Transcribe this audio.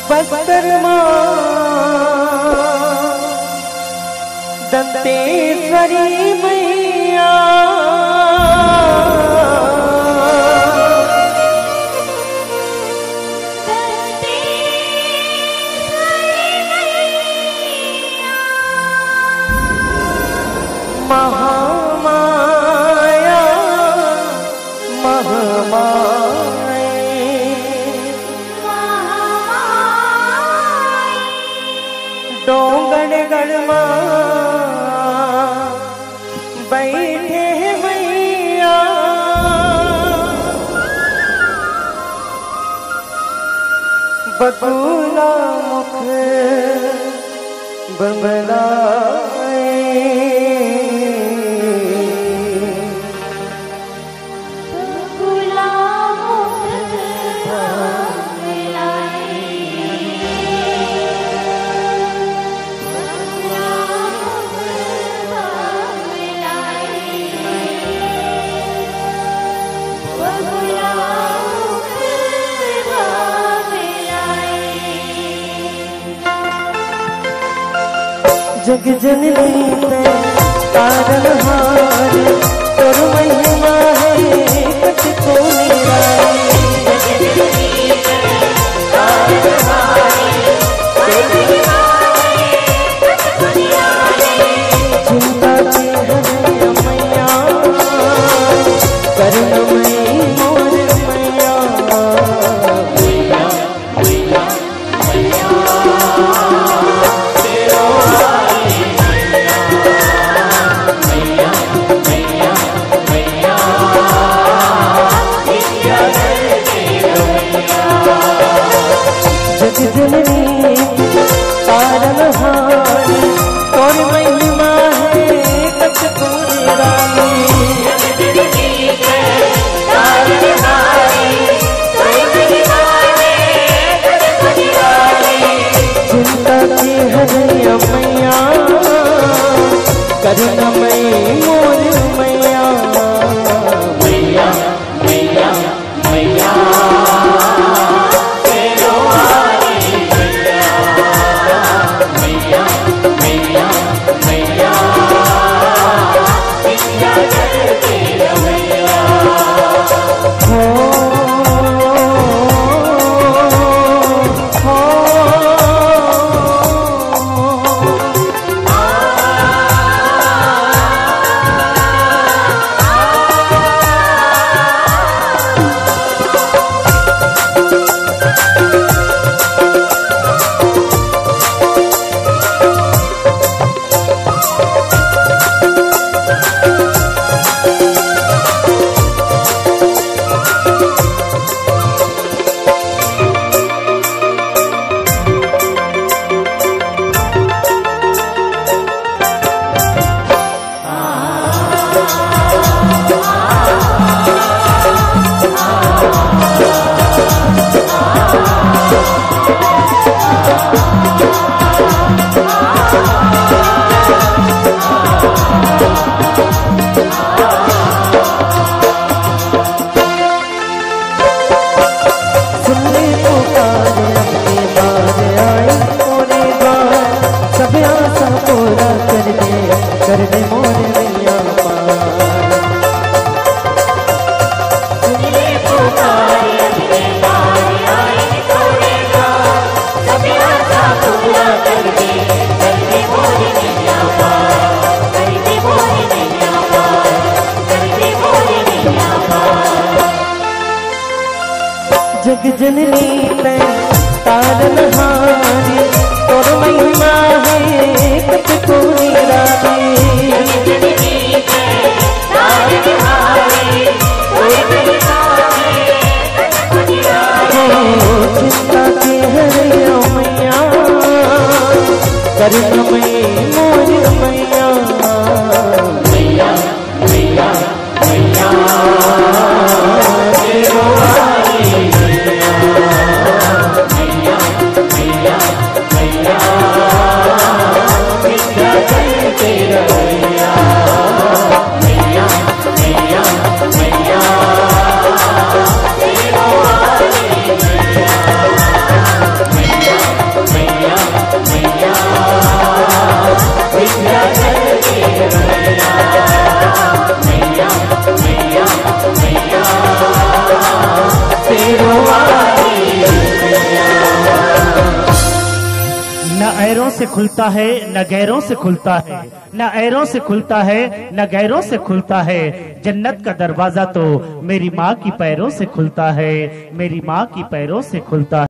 बस्तर मां दंतेश्वरी मैया महामाया डोंगड़ बैठे मैया बकुला मुख बमलाए जग जननी ते तारनहार तोर महिमा है कछ को निराली जग जननी ते तारनहार तोर महिमा है कछ को निराली चिंता की हरे मैया करुणमयी मोर मैया मैया मैया मैया जननी तारनहार तोर महिमा है कछ को निराली चिंता की हरे मैया करुणमयी मोर मैया मैया मैया मैया जग जननी ते तारनहार तोर महिमा है कछ को निराली चिंता की हरे मैया करुणमयी मोर मैया मैया मैया मैया मैया खुलता है न गैरों से खुलता है, न ऐरों से खुलता है न गैरों से खुलता है। जन्नत का दरवाजा तो मेरी माँ की पैरों से खुलता है, मेरी माँ की पैरों से खुलता है।